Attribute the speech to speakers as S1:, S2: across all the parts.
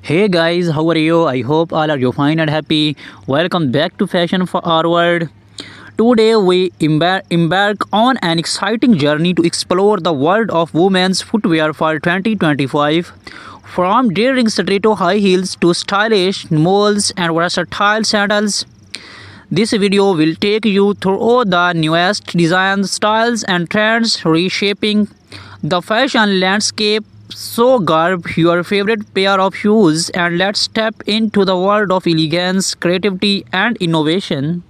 S1: Hey guys, how are you? I hope all are you fine and happy. Welcome back to Fashion Forward. Today we embark on an exciting journey to explore the world of women's footwear for 2025. From daring stiletto high heels to stylish moles and versatile sandals, this video will take you through the newest designs, styles, and trends reshaping the fashion landscape. So, grab your favorite pair of shoes and let's step into the world of elegance, creativity, and innovation.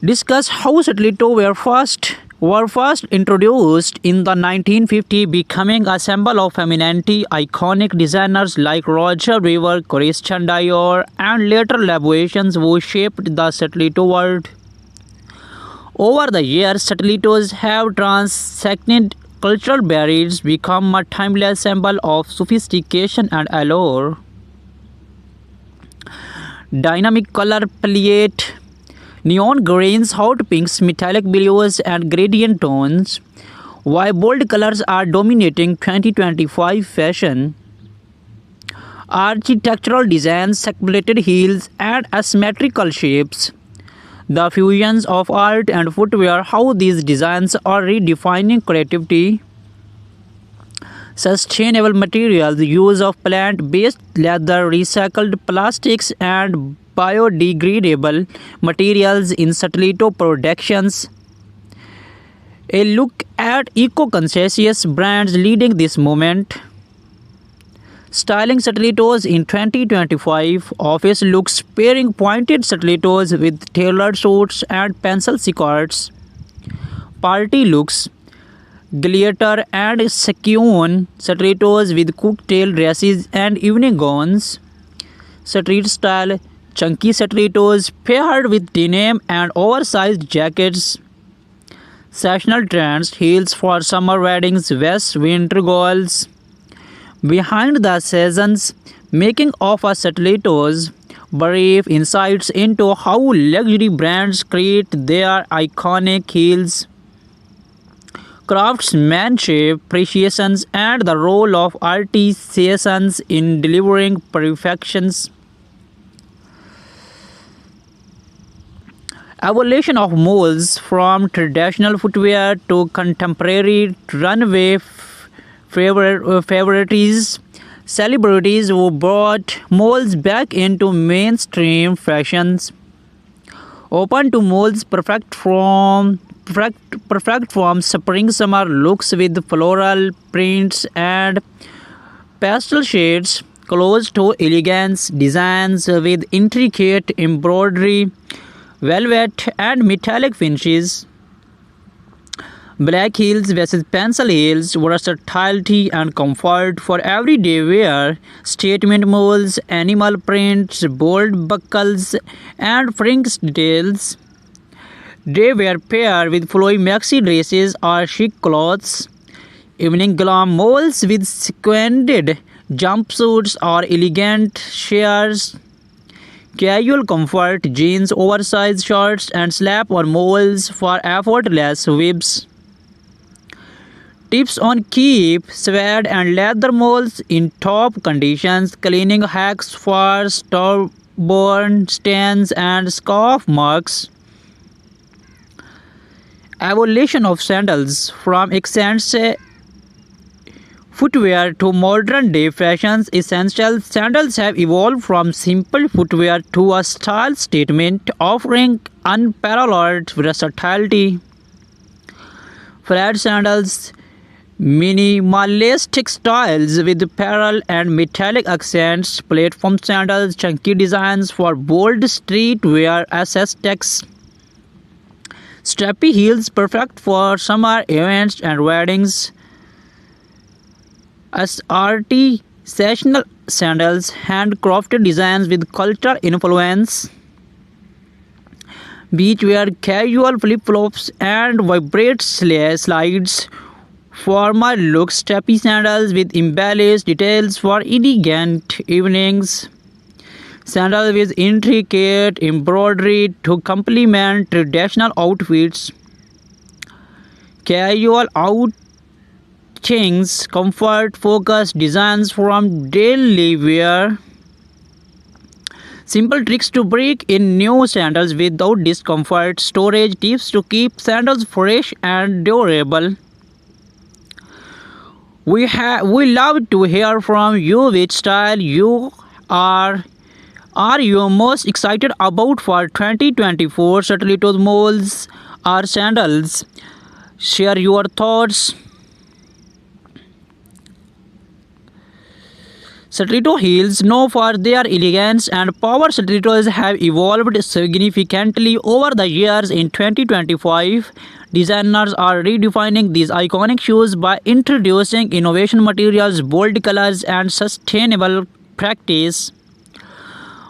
S1: Discuss how stiletto were first introduced in the 1950s, becoming a symbol of femininity. Iconic designers like Roger Weaver, Christian Dior, and later Labuations who shaped the stiletto world. Over the years, stilettos have transcended cultural barriers, become a timeless symbol of sophistication and allure. Dynamic color palette, neon greens, hot pinks, metallic blues, and gradient tones. While bold colors are dominating 2025 fashion, architectural designs, separated heels, and asymmetrical shapes. The fusions of art and footwear, how these designs are redefining creativity. Sustainable materials, use of plant-based leather, recycled plastics, and biodegradable materials in stiletto productions. A look at eco-conscious brands leading this movement. Styling stilettos in 2025, office looks pairing pointed stilettos with tailored suits and pencil skirts. Party looks, glitter and sequin stilettos with cocktail dresses and evening gowns. Street style, chunky stilettos paired with denim and oversized jackets. Seasonal trends, heels for summer weddings, vests, winter goals. Behind the seasons, making of a stilettos, brief insights into how luxury brands create their iconic heels, craftsmanship, precisions, and the role of artisans in delivering perfections. Evolution of moles from traditional footwear to contemporary runway favorites, celebrities who brought moles back into mainstream fashions, open to moles perfect from spring summer looks with floral prints and pastel shades, close to elegance designs with intricate embroidery, velvet and metallic finishes. Black heels versus pencil heels, versatility and comfort for everyday wear, statement molds, animal prints, bold buckles, and fringe details. They were paired with flowy maxi dresses or chic clothes. Evening glam molds with sequined jumpsuits or elegant shears. Casual comfort, jeans, oversized shorts, and slap-on molds for effortless whips. Tips on keep suede and leather molds in top conditions, cleaning hacks for stubborn stains and scuff marks. Evolution of sandals, from accents footwear to modern day fashions essentials, sandals have evolved from simple footwear to a style statement offering unparalleled versatility. Flat sandals, minimalistic styles with pearl and metallic accents, platform sandals, chunky designs for bold streetwear aesthetics, strappy heels perfect for summer events and weddings, as artisanal sandals, handcrafted designs with cultural influence, beachwear, casual flip-flops, and vibrant slides. Formal looks, strappy sandals with embellished details for elegant evenings. Sandals with intricate embroidery to complement traditional outfits. Casual things, comfort-focused designs from daily wear. Simple tricks to break in new sandals without discomfort. Storage tips to keep sandals fresh and durable. We love to hear from you which style you are you most excited about for 2024 stilettos, molds or sandals. Share your thoughts. Stiletto heels, known for their elegance and power, stilettos have evolved significantly over the years. In 2025, designers are redefining these iconic shoes by introducing innovation materials, bold colors, and sustainable practice.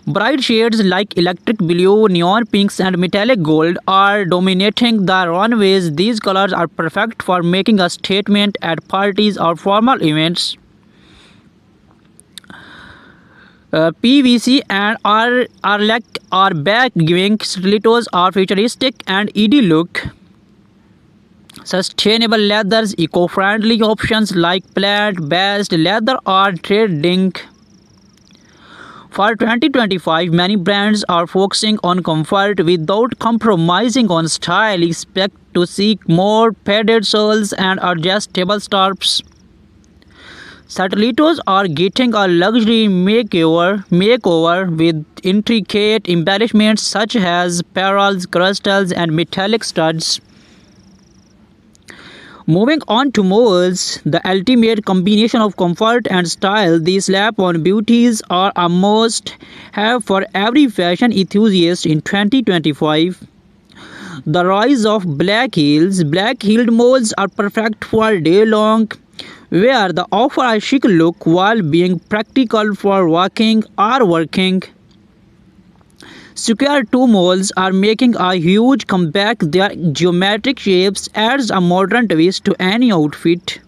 S1: Bright shades like electric blue, neon pinks, and metallic gold are dominating the runways. These colors are perfect for making a statement at parties or formal events. PVC and are back, giving stilettos a futuristic and ED look. Sustainable leathers, eco-friendly options like plant-based leather are trending. For 2025, many brands are focusing on comfort without compromising on style. Expect to see more padded soles and adjustable straps. Stilettos are getting a luxury makeover with intricate embellishments such as pearls, crystals, and metallic studs. Moving on to molds, the ultimate combination of comfort and style. These slap-on beauties are a must-have for every fashion enthusiast in 2025. The rise of black heels. Black-heeled molds are perfect for day-long wear. They offer a chic look while being practical for walking or working. Square toe molds are making a huge comeback. Their geometric shapes adds a modern twist to any outfit.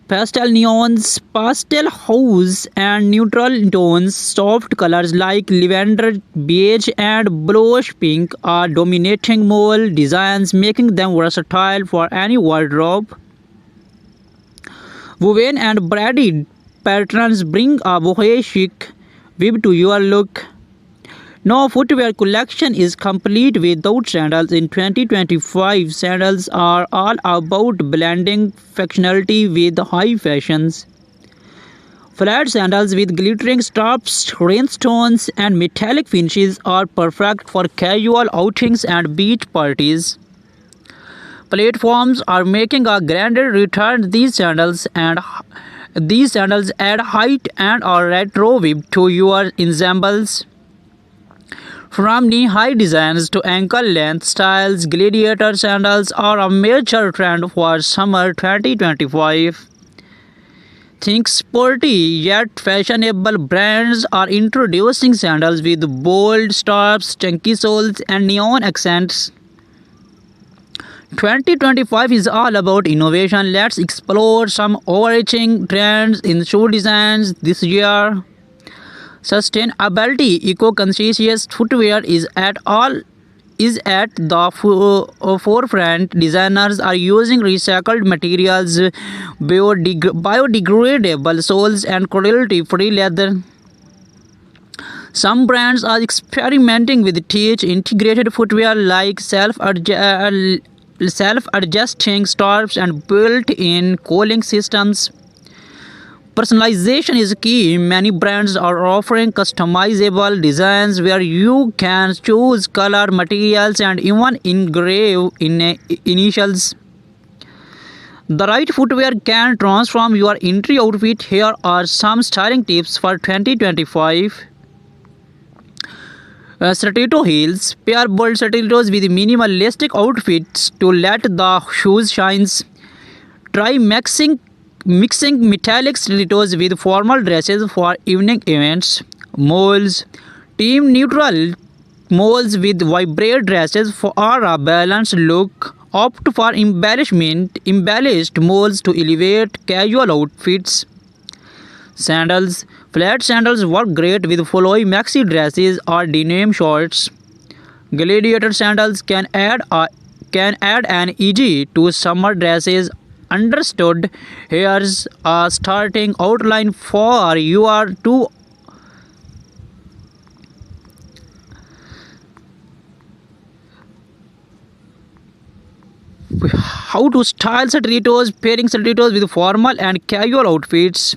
S1: Pastel neons, pastel hues, and neutral tones, soft colors like lavender, beige, and bluish pink are dominating mole designs, making them versatile for any wardrobe. Woven and braided patterns bring a boho chic vibe to your look. No footwear collection is complete without sandals. In 2025, sandals are all about blending functionality with high fashions. Flat sandals with glittering straps, rhinestones, and metallic finishes are perfect for casual outings and beach parties. Platforms are making a grander return. These sandals add height and a retro vibe to your ensembles. From knee-high designs to ankle-length styles, gladiator sandals are a major trend for summer 2025. Think sporty yet fashionable brands are introducing sandals with bold straps, chunky soles, and neon accents. 2025 is all about innovation. Let's explore some overarching trends in shoe designs this year. Sustainability, eco-conscious footwear is at the forefront. Designers are using recycled materials, biodegradable soles, and cruelty-free leather. Some brands are experimenting with integrated footwear like self-adjusting straps and built-in cooling systems. Personalization is key. Many brands are offering customizable designs where you can choose color, materials, and even engrave initials. The right footwear can transform your entry outfit. Here are some styling tips for 2025. Stiletto heels. Pair bold stilettos with minimalistic outfits to let the shoes shine. Try mixing metallic stilettos with formal dresses for evening events. Molds. Team neutral molds with vibrant dresses for a balanced look. Opt for embellished molds to elevate casual outfits. Sandals. Flat sandals work great with flowy maxi dresses or denim shorts. Gladiator sandals can add a can add an easy to summer dresses. Understood. Here's a starting outline for your two. How to style stilettos, pairing stilettos with formal and casual outfits.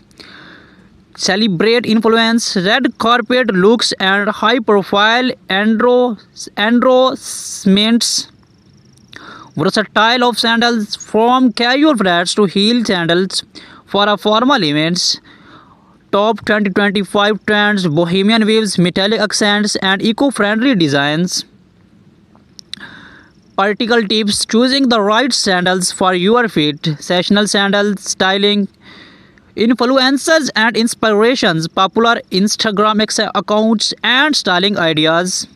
S1: Celebrate influence, red carpet looks, and high profile endorsements. Versatile of sandals from casual flats to heel sandals for a formal events. Top 2025 trends, bohemian waves, metallic accents, and eco-friendly designs. Practical tips, choosing the right sandals for your feet, sessional sandals, styling, influencers and inspirations, popular Instagram accounts, and styling ideas.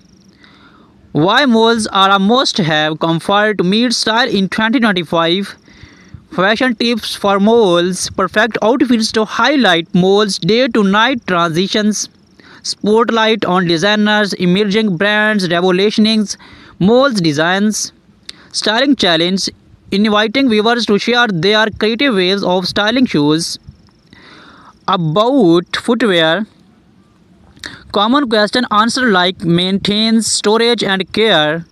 S1: Why malls are a must have, comfort meets style in 2025. Fashion tips for malls, perfect outfits to highlight malls' day to night transitions. Spotlight on designers, emerging brands, revolutioning malls designs. Styling challenge, inviting viewers to share their creative ways of styling shoes. About footwear, common question answer like maintains storage and care.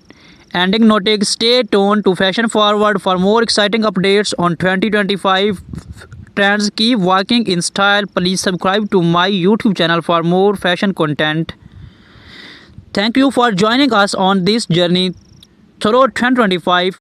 S1: Ending noting, stay tuned to Fashion Forward for more exciting updates on 2025 trends. Keep walking in style. Please subscribe to my YouTube channel for more fashion content. Thank you for joining us on this journey through 2025.